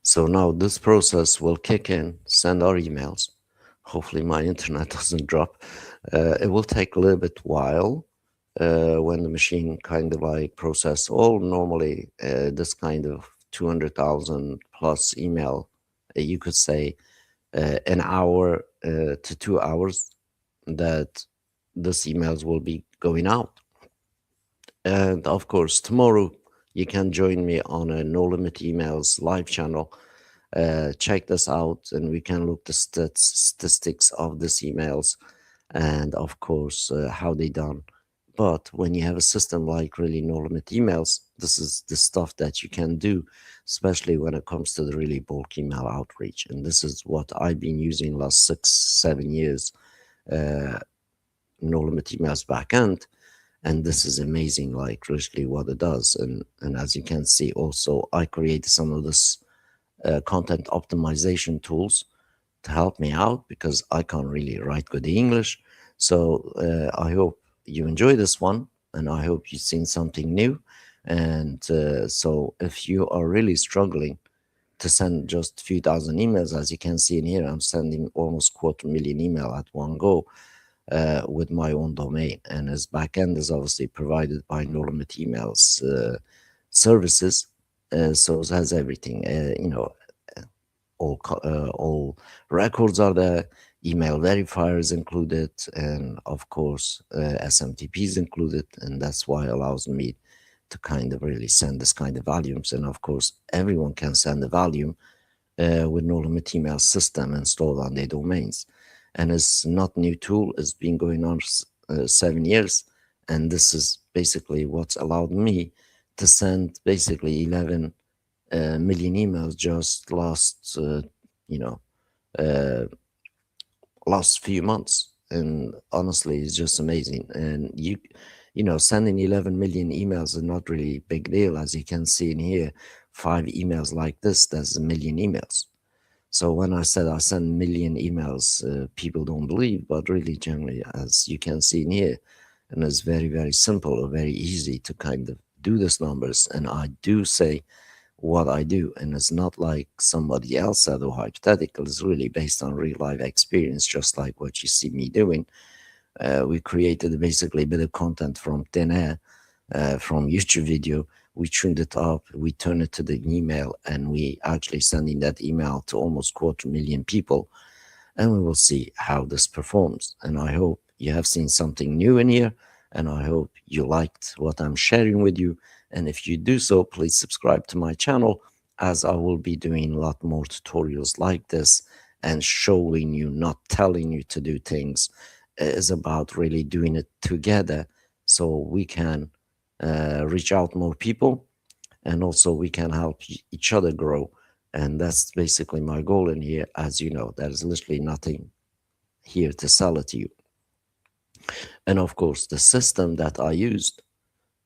So now this process will kick in, send our emails. Hopefully my internet doesn't drop. It will take a little bit while when the machine kind of like process all. Normally this kind of 200,000 plus email, you could say an hour to 2 hours that this emails will be going out. And of course, tomorrow you can join me on a No Limit Emails live channel. Check this out, and we can look the statistics of these emails, and of course how they done. But when you have a system like really No Limit Emails, this is the stuff that you can do, especially when it comes to the really bulk email outreach. And this is what I've been using last 6-7 years. No Limit Emails backend. And this is amazing, like literally what it does. And as you can see, also I created some of this content optimization tools to help me out because I can't really write good English. So I hope you enjoy this one, and I hope you've seen something new. And so if you are really struggling to send just a few thousand emails, as you can see in here, I'm sending almost 250,000 email at one go. With my own domain, and his backend is obviously provided by No Limit Emails services, so it has everything. All records are there, email verifiers included, and of course SMTP is included, and that's why it allows me to kind of really send this kind of volumes. And of course, everyone can send a volume with No Limit Email system installed on their domains. And it's not new tool. It's been going on 7 years, and this is basically what's allowed me to send basically 11 million emails just last last few months, and honestly it's just amazing. And sending 11 million emails is not really a big deal. As you can see in here, 5 emails like this, that's a million emails. So when I said I send million emails, people don't believe, but really generally, as you can see in here, and it's very, very simple or very easy to kind of do these numbers. And I do say what I do, and it's not like somebody else said or hypothetical. It's really based on real life experience, just like what you see me doing. We created basically a bit of content from thin air, from YouTube video. We tuned it up, we turn it to the email, and we actually sending that email to almost 250,000 people, and we will see how this performs. And I hope you have seen something new in here, and I hope you liked what I'm sharing with you. And if you do so, please subscribe to my channel, as I will be doing a lot more tutorials like this and showing you, not telling you to do things. It is about really doing it together so we can reach out more people, and also we can help each other grow. And that's basically my goal in here. As you know, there's literally nothing here to sell it to you. And of course, the system that I used,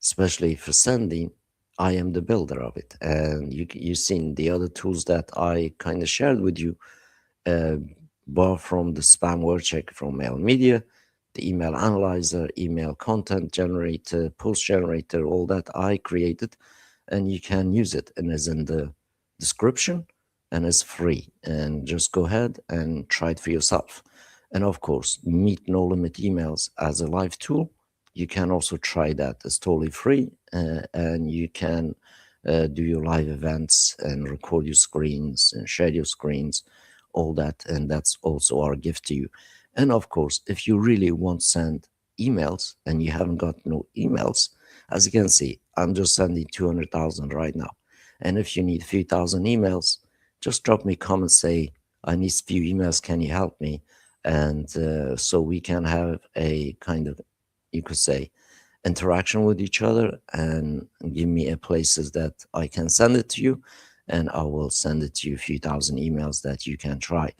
especially for sending, I am the builder of it. And you've seen the other tools that I kind of shared with you, uh, bar from the spam word check from Mail Media, the email analyzer, email content generator, post generator, all that I created, and you can use it, and it's in the description, and it's free. And just go ahead and try it for yourself. And of course, Meet No Limit emails as a live tool. You can also try that. It's totally free, and you can do your live events and record your screens and share your screens, all that. And that's also our gift to you. And of course, if you really want to send emails and you haven't got no emails, as you can see, I'm just sending 200,000 right now. And if you need a few thousand emails, just drop me a comment, say, I need a few emails, can you help me? And so we can have a kind of, you could say, interaction with each other, and give me a places that I can send it to you, and I will send it to you a few thousand emails that you can try.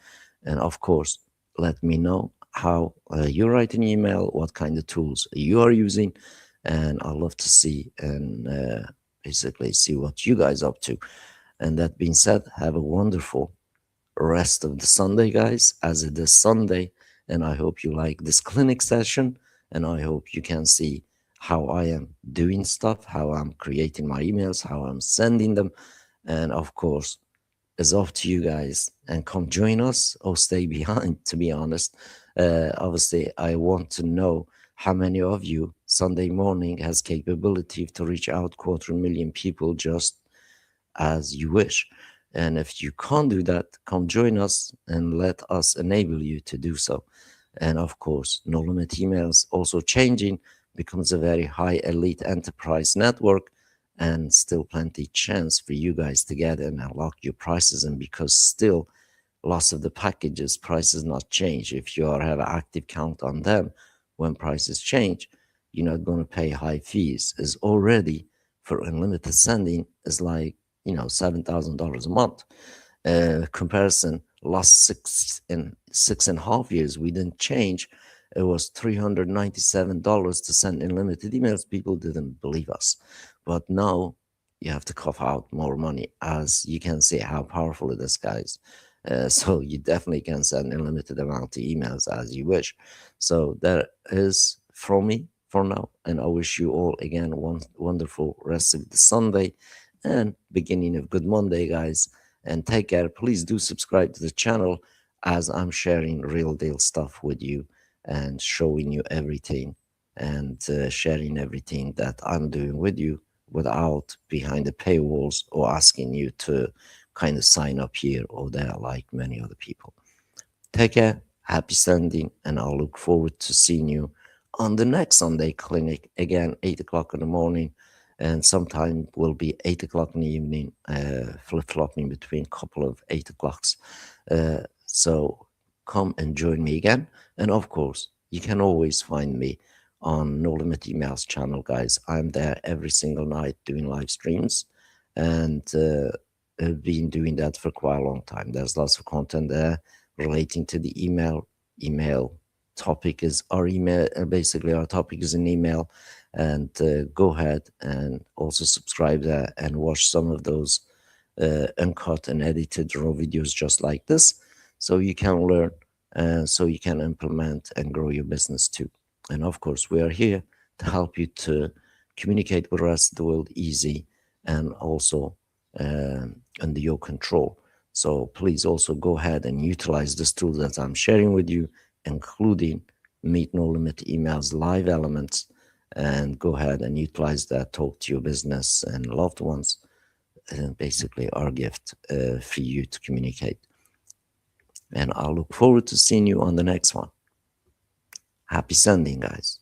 And of course, let me know how you write an email, what kind of tools you are using, and I love to see and basically see what you guys up to. And that being said, have a wonderful rest of the Sunday, guys, as it is Sunday. And I hope you like this clinic session. And I hope you can see how I am doing stuff, how I'm creating my emails, how I'm sending them. And of course, it's up to you guys. And come join us or stay behind, to be honest. Obviously, I want to know how many of you Sunday morning has capability to reach out 250,000 people just as you wish. And if you can't do that, come join us and let us enable you to do so. And of course, No Limit Emails also changing, becomes a very high elite enterprise network, and still plenty chance for you guys to get and unlock your prices. And because still lots of the packages prices not change, if you have an active count on them, when prices change, you're not going to pay high fees. Is already for unlimited sending is like $7,000 a month. Comparison, last 6.5 years we didn't change. It was $397 to send unlimited emails. People didn't believe us, but now you have to cough out more money. As you can see how powerful it is, guys. So you definitely can send unlimited amount of emails as you wish. So that is from me for now, and I wish you all again one wonderful rest of the Sunday and beginning of good Monday, guys. And take care. Please do subscribe to the channel, as I'm sharing real deal stuff with you and showing you everything, and sharing everything that I'm doing with you without behind the paywalls or asking you to kind of sign up here or there like many other people. Take care, happy sending, and I'll look forward to seeing you on the next Sunday clinic again, 8 o'clock in the morning, and sometime will be 8 o'clock in the evening, flip-flopping between a couple of 8 o'clocks. So come and join me again. And of course, you can always find me on No Limit Emails channel, guys. I'm there every single night doing live streams, and I've been doing that for quite a long time. There's lots of content there relating to the email email topic is our email. Basically, our topic is an email, and go ahead and also subscribe there and watch some of those uncut and edited raw videos just like this, so you can learn, so you can implement and grow your business too. And of course, we are here to help you to communicate with the rest of the world easy and also under your control. So please also go ahead and utilize this tool that I'm sharing with you, including Meet No Limit emails, live elements, and go ahead and utilize that. Talk to your business and loved ones, and basically our gift for you to communicate. And I'll look forward to seeing you on the next one. Happy sending, guys.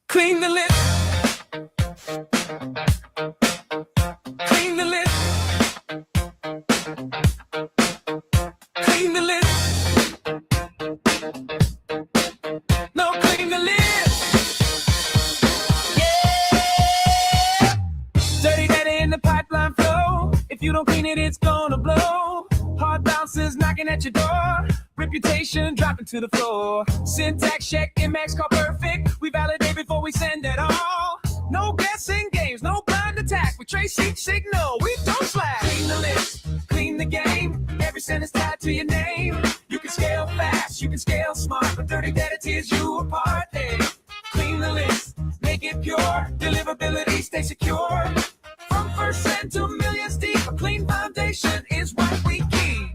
Clean the list. Clean the list. Clean the list. No, clean the list. Yeah. Dirty data in the pipeline flow. If you don't clean it, it's gonna blow. Hard bounces knocking at your door. Reputation dropping to the floor. Syntax check, Emacs call perfect. We validate before we send it all. No guessing games, no blind attack. We trace each signal, we don't slack. Clean the list, clean the game. Every sentence tied to your name. You can scale fast, you can scale smart, but dirty data tears you apart. Hey, clean the list, make it pure. Deliverability, stay secure. From first send to millions deep, a clean foundation is what we keep.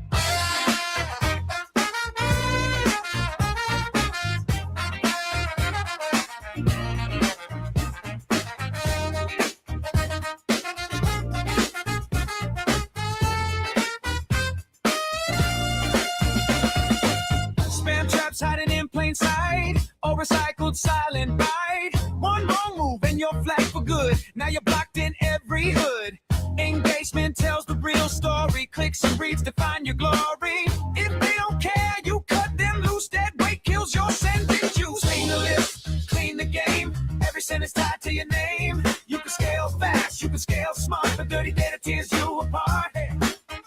Spam traps hiding in plain sight, or recycled silent bite. One wrong move and you're flagged for good. Now you're blocked in every hood. Engagement tells the real story. Clicks and reads define your glory. If they don't care, you cut them loose. Dead weight kills your sentence juice. Clean the list, clean the game. Every sentence tied to your name. You can scale fast, you can scale smart, but dirty data tears you apart. Hey,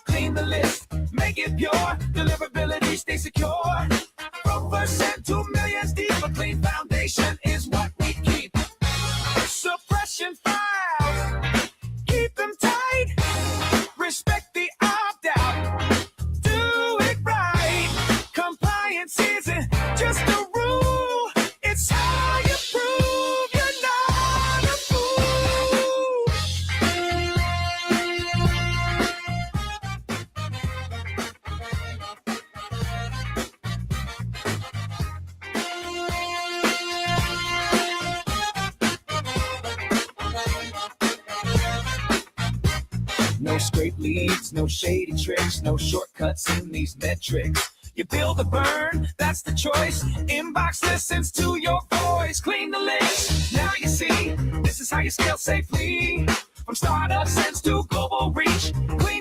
clean the list, make it pure. Deliverability, stay secure. From first sent to millions deep, a clean foundation is what we keep. Suppression files, keep them tight. Respect the opt-out, do it right. Compliance isn't just a rule, it's how you prove you're not a fool. No scrape leads, no shady tricks, no shortcuts in these metrics. You build or burn, that's the choice. Inbox listens to your voice. Clean the list, now you see. This is how you scale safely. From startup sense to global reach. Clean